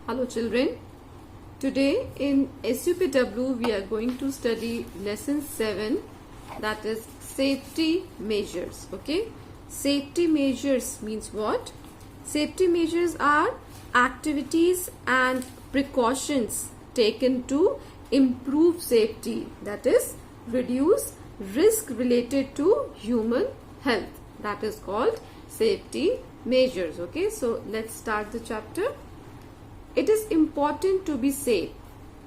Hello children, today in SUPW we are going to study lesson 7, that is safety measures. Okay, safety measures means what? Safety measures are activities and precautions taken to improve safety, that is reduce risk related to human health. That is called safety measures. Okay, so let's start the chapter. It is important to be safe.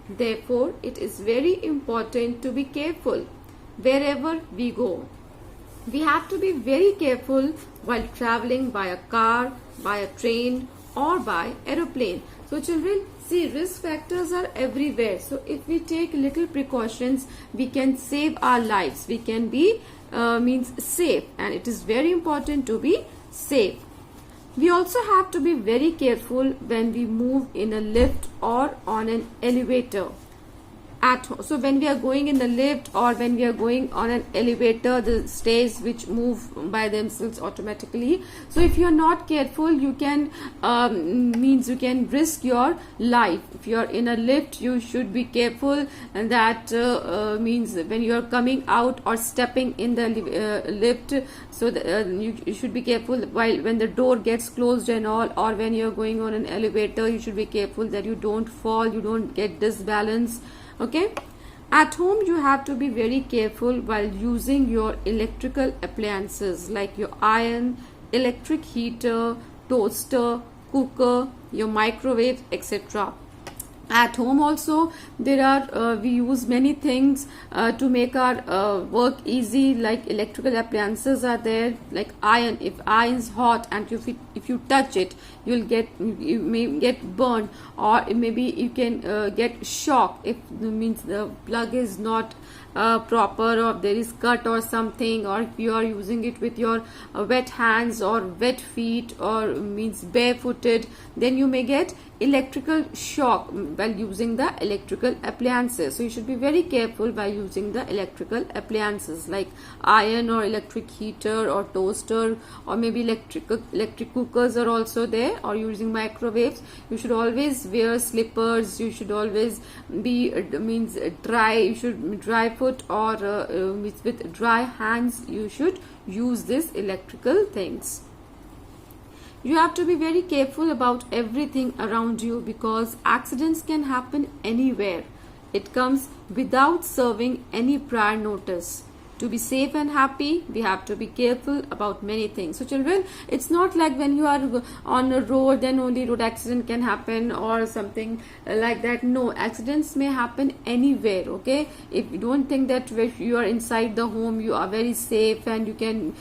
Therefore, it is very important to be careful wherever we go. We have to be very careful while traveling by a car, by a train, or by aeroplane. So children, see, risk factors are everywhere. So if we take little precautions, we can save our lives. We can be safe, and it is very important to be safe. We also have to be very careful when we move in a lift or on an elevator at home. So when we are going in the lift or when we are going on an elevator, the stairs which move by themselves automatically. So if you are not careful, you can you can risk your life. If you are in a lift, you should be careful, and that means when you are coming out or stepping in the lift, so you should be careful when the door gets closed and all, or when you are going on an elevator, you should be careful that you don't fall, you don't get disbalance. Okay, at home you have to be very careful while using your electrical appliances like your iron, electric heater, toaster, cooker, your microwave, etc. At home also there are we use many things to make our work easy, like electrical appliances are there, like iron. If iron is hot and if you touch it, you may get burned, or maybe you can get shock if the plug is not proper, or there is cut or something, or if you are using it with your wet hands or wet feet, or barefooted, then you may get electrical shock while using the electrical appliances. So you should be very careful by using the electrical appliances like iron or electric heater or toaster, or maybe electric cookers are also there, or using microwaves. You should always wear slippers. You should always be dry. You should dry foot, or with dry hands you should use these electrical things. You have to be very careful about everything around you, because accidents can happen anywhere. It comes without serving any prior notice. To be safe and happy, we have to be careful about many things. So children, it's not like when you are on a road, then only road accident can happen or something like that. No, accidents may happen anywhere. Okay, if you don't think that if you are inside the home, you are very safe and you can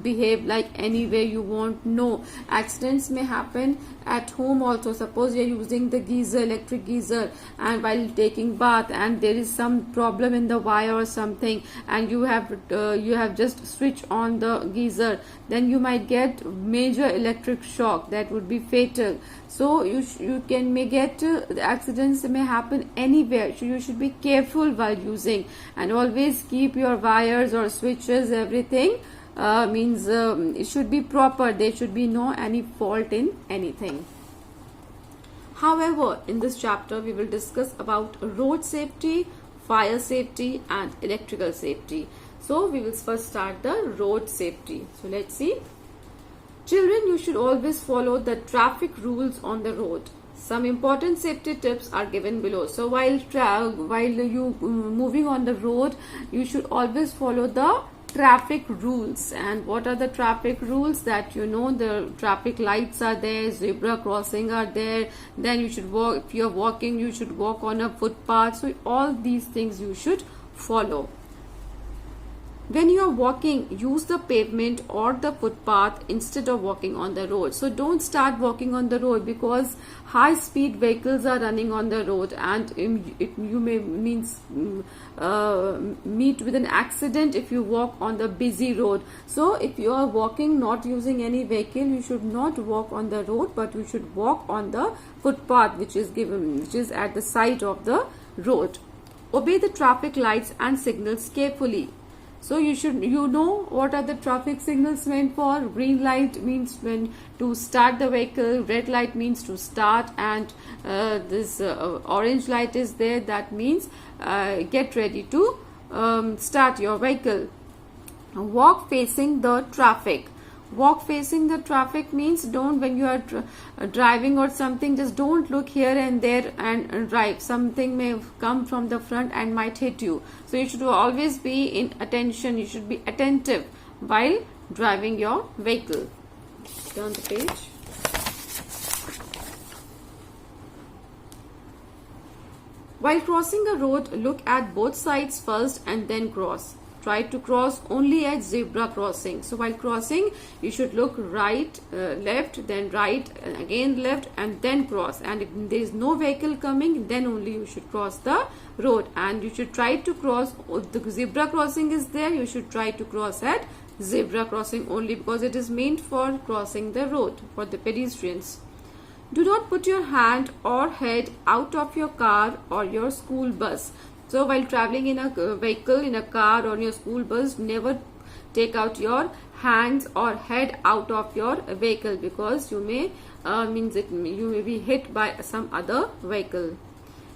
behave like anywhere you want. No, accidents may happen at home also. Suppose you are using the electric geyser, and while taking bath, and there is some problem in the wire or something, and you have just switched on the geyser, then you might get major electric shock that would be fatal. So you may get accidents may happen anywhere. So you should be careful while using, and always keep your wires or switches, everything it should be proper. There should be no any fault in anything. However, in this chapter we will discuss about road safety, fire safety, and electrical safety. So we will first start the road safety. So let's see. Children, you should always follow the traffic rules on the road. Some important safety tips are given below. So while you moving on the road, you should always follow the traffic rules. And what are the traffic rules? That the traffic lights are there, zebra crossing are there, then you should walk. If you are walking, you should walk on a footpath. So all these things you should follow. When you are walking, use the pavement or the footpath instead of walking on the road. So don't start walking on the road, because high speed vehicles are running on the road, and you may meet with an accident if you walk on the busy road. So if you are walking not using any vehicle, you should not walk on the road, but you should walk on the footpath which is at the side of the road. Obey the traffic lights and signals carefully. So you know what are the traffic signals meant for. Green light means when to start the vehicle, red light means to start, and this orange light is there, that means get ready to start your vehicle. Walk facing the traffic. Walk facing the traffic means don't, when you are driving or something, just don't look here and there and drive. Something may come from the front and might hit you. So you should always be in attention. You should be attentive while driving your vehicle. Turn the page. While crossing a road, look at both sides first and then cross. Try to cross only at zebra crossing. So while crossing, you should look right, left, then right, again left, and then cross. And if there is no vehicle coming, then only you should cross the road. And you should try to cross, the zebra crossing is there, you should try to cross at zebra crossing only, because it is meant for crossing the road for the pedestrians. Do not put your hand or head out of your car or your school bus. So while traveling in a vehicle, in a car or your school bus, never take out your hands or head out of your vehicle, because you may you may be hit by some other vehicle.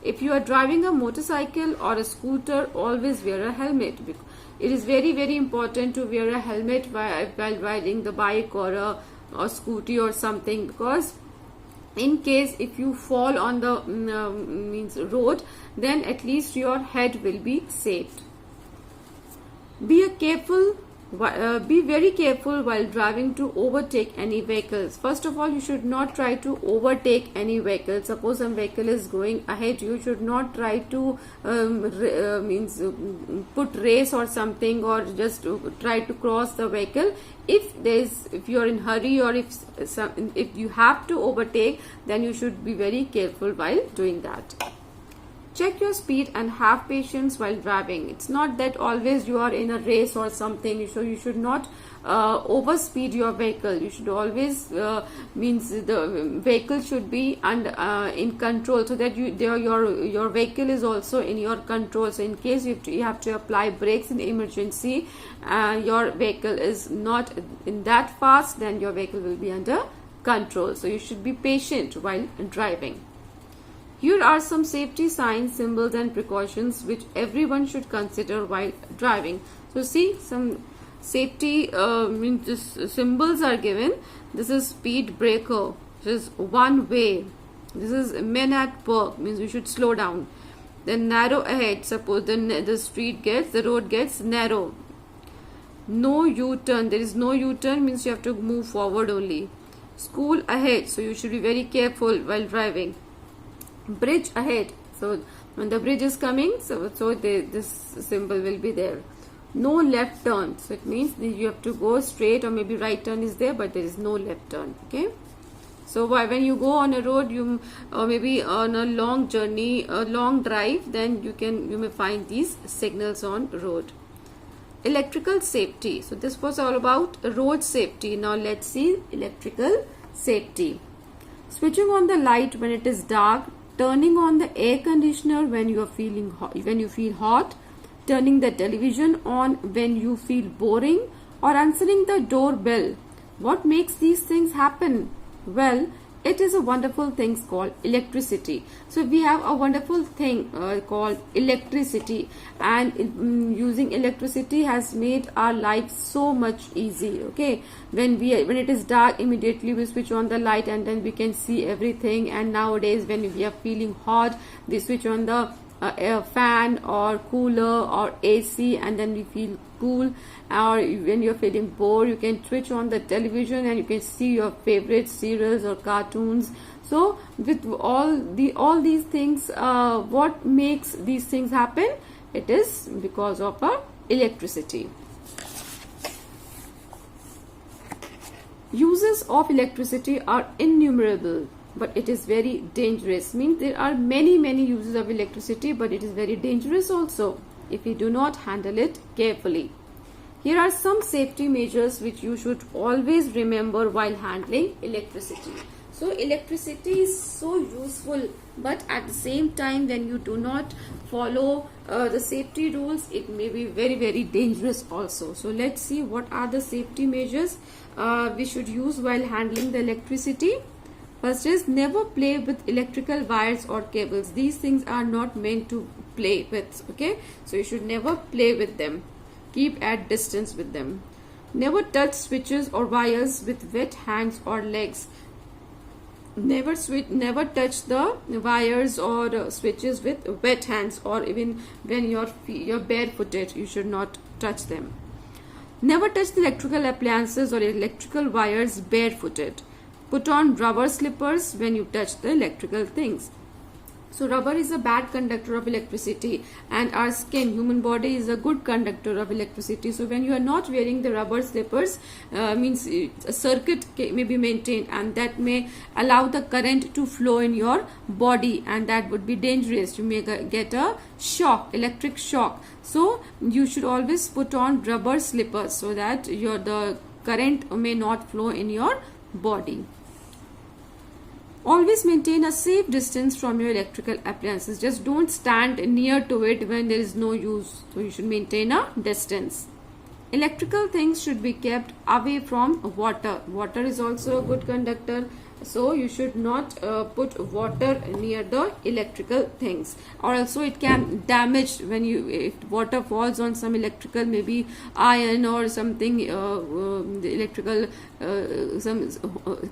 If you are driving a motorcycle or a scooter, always wear a helmet. It is very, very important to wear a helmet while riding the bike or a scooty or something, because in case if you fall on the road, then at least your head will be saved. Be very careful while driving to overtake any vehicles. First of all, you should not try to overtake any vehicle. Suppose some vehicle is going ahead, you should not try to put race or something, or just try to cross the vehicle. If you are in hurry, or if you have to overtake, then you should be very careful while doing that. Check your speed and have patience while driving. It's not that always you are in a race or something, so you should not overspeed your vehicle. You should always the vehicle should be in control, so that your vehicle is also in your control. So in case you have to apply brakes in emergency, your vehicle is not in that fast, then your vehicle will be under control. So you should be patient while driving. Here are some safety signs, symbols and precautions which everyone should consider while driving. So see, some safety symbols are given. This is speed breaker, this is one way. This is men at work, means we should slow down. Then narrow ahead, suppose the road gets narrow. No U-turn, there is no U-turn, means you have to move forward only. School ahead, so you should be very careful while driving. Bridge ahead, so when the bridge is coming, this symbol will be there. No left turn, so it means you have to go straight, or maybe right turn is there, but there is no left turn. Okay, so when you go on a road, or maybe on a long journey, a long drive, then you may find these signals on road. Electrical safety, so this was all about road safety. Now let's see electrical safety. Switching on the light when it is dark, turning on the air conditioner when you feel hot, turning the television on when you feel boring, or answering the doorbell. What makes these things happen? Well, it is a wonderful thing called electricity. So we have a wonderful thing called electricity, and using electricity has made our life so much easy. Okay, when it is dark, immediately we switch on the light and then we can see everything. And nowadays when we are feeling hot, we switch on the air fan or cooler or AC, and then we feel cool. Or when you're feeling bored, you can switch on the television and you can see your favorite serials or cartoons. So with all these things, what makes these things happen? It is because of our electricity. Uses of electricity are innumerable, but it is very dangerous. Means there are many uses of electricity, but it is very dangerous also if we do not handle it carefully. Here are some safety measures which you should always remember while handling electricity. So electricity is so useful, but at the same time, when you do not follow the safety rules, it may be very dangerous also. So let's see what are the safety measures we should use while handling the electricity. First is, never play with electrical wires or cables. These things are not meant to play with, okay? So you should never play with them. Keep at distance with them. Never touch switches or wires with wet hands or legs. Never touch the wires or switches with wet hands, or even when you're barefooted, you should not touch them. Never touch the electrical appliances or electrical wires barefooted. Put on rubber slippers when you touch the electrical things. So rubber is a bad conductor of electricity, and our skin, human body, is a good conductor of electricity. So when you are not wearing the rubber slippers, means a circuit may be maintained, and that may allow the current to flow in your body, and that would be dangerous. You may get a shock, electric shock. So you should always put on rubber slippers so that the current may not flow in your body. Always maintain a safe distance from your electrical appliances. Just don't stand near to it when there is no use. So you should maintain a distance. Electrical things should be kept away from water. Water is also a good conductor. So you should not put water near the electrical things, or also it can damage when if water falls on some electrical, maybe iron or something, the electrical some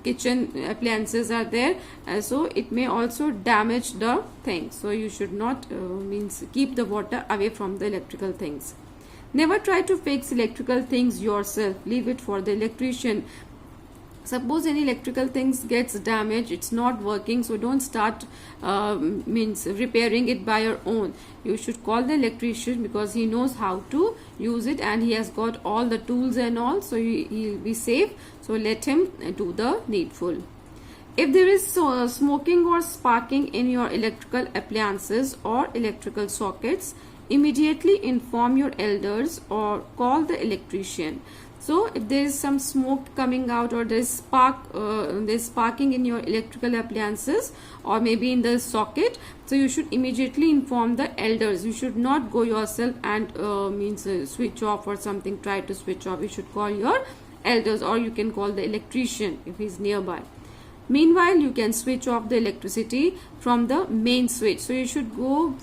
kitchen appliances are there, so it may also damage the thing. So you should not means keep the water away from the electrical things. Never try to fix electrical things yourself. Leave it for the electrician. Suppose any electrical things gets damaged, it's not working, so don't start means repairing it by your own. You should call the electrician, because he knows how to use it and he has got all the tools and all, so he'll be safe. So let him do the needful. If there is smoking or sparking in your electrical appliances or electrical sockets, immediately inform your elders or call the electrician. So if there is some smoke coming out, or there is sparking in your electrical appliances, or maybe in the socket, so you should immediately inform the elders. You should not go yourself and switch off or something, try to switch off. You should call your elders, or you can call the electrician if he is nearby. Meanwhile, you can switch off the electricity from the main switch. So you should go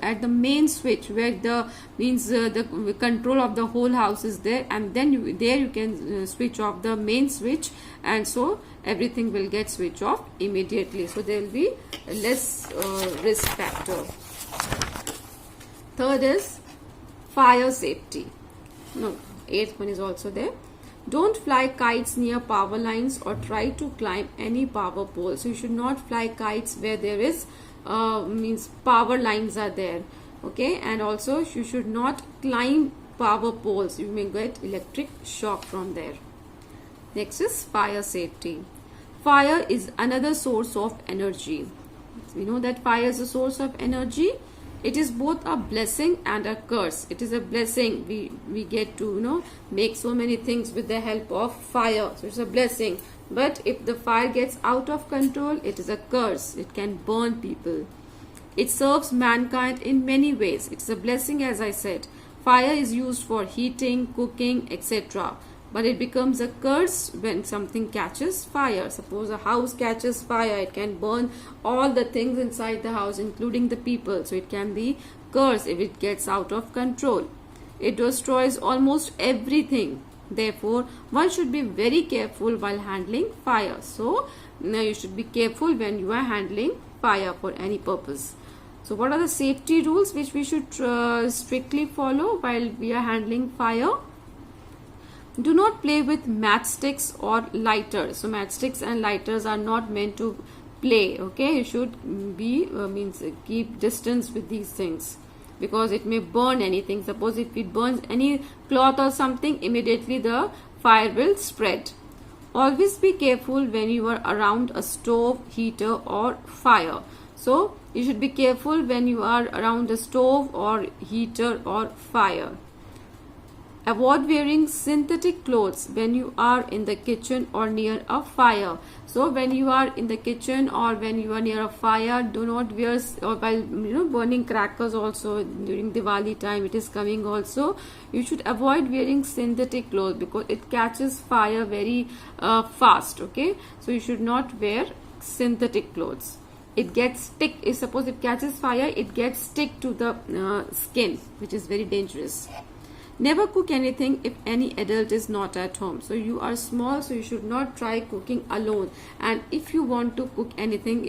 at the main switch, where the control of the whole house is there, and then you can switch off the main switch, and so everything will get switched off immediately. So there will be less risk factor. Third is fire safety. No, eighth one is also there. Don't fly kites near power lines or try to climb any power pole. So you should not fly kites where there is power lines are there, okay? And also you should not climb power poles. You may get electric shock from there. Next is fire safety. Fire is another source of energy. We know that fire is a source of energy. It is both a blessing and a curse. It is a blessing. We get to make so many things with the help of fire. So it's a blessing. But if the fire gets out of control, it is a curse. It can burn people. It serves mankind in many ways. It's a blessing, as I said. Fire is used for heating, cooking, etc. But it becomes a curse when something catches fire. Suppose a house catches fire, it can burn all the things inside the house, including the people. So it can be curse if it gets out of control. It destroys almost everything. Therefore, one should be very careful while handling fire. So now you should be careful when you are handling fire for any purpose. So what are the safety rules which we should strictly follow while we are handling fire? Do not play with matchsticks or lighters. So matchsticks and lighters are not meant to play, okay? You should be keep distance with these things, because it may burn anything. Suppose if it burns any cloth or something, immediately the fire will spread. Always be careful when you are around a stove, heater or fire. So you should be careful when you are around a stove or heater or fire. avoid wearing synthetic clothes when you are in the kitchen or near a fire. So when you are in the kitchen or when you are near a fire, do not wear, or while burning crackers also during Diwali time, it is coming also, you should avoid wearing synthetic clothes because it catches fire very fast. Okay, so you should not wear synthetic clothes. It gets stick, if suppose it catches fire, it gets stick to the skin, which is very dangerous. Never cook anything if any adult is not at home. So you are small, so you should not try cooking alone. And if you want to cook anything,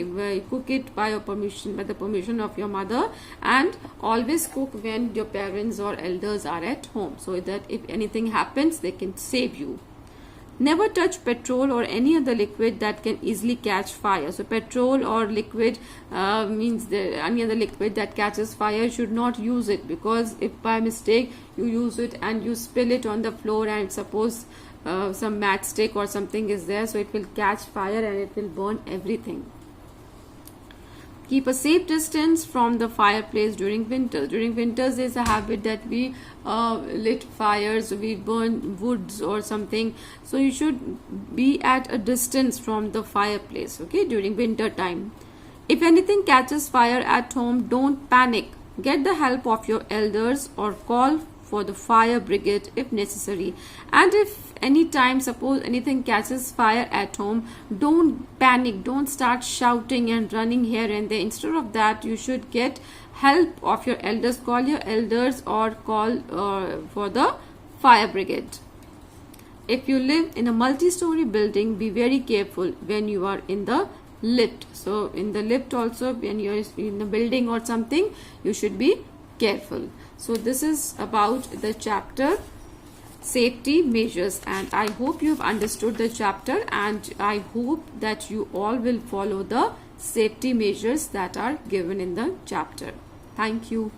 cook it by your permission, by the permission of your mother, and always cook when your parents or elders are at home, so that if anything happens, they can save you. Never touch petrol or any other liquid that can easily catch fire. So petrol or liquid means any other liquid that catches fire, you should not use it, because if by mistake you use it and you spill it on the floor, and suppose some matchstick or something is there, so it will catch fire and it will burn everything. Keep a safe distance from the fireplace during winter. During winters, there is a habit that we lit fires, we burn woods or something. So you should be at a distance from the fireplace, okay, during winter time. If anything catches fire at home, don't panic. Get the help of your elders or call for the fire brigade if necessary. And if any time, suppose anything catches fire at home, don't panic, don't start shouting and running here and there. Instead of that, you should get help of your elders, call your elders or call for the fire brigade. If you live in a multi-story building, be very careful when you are in the lift. So in the lift also, when you are in a building or something, you should be careful. So this is about the chapter safety measures, and I hope you have understood the chapter, and I hope that you all will follow the safety measures that are given in the chapter. Thank you.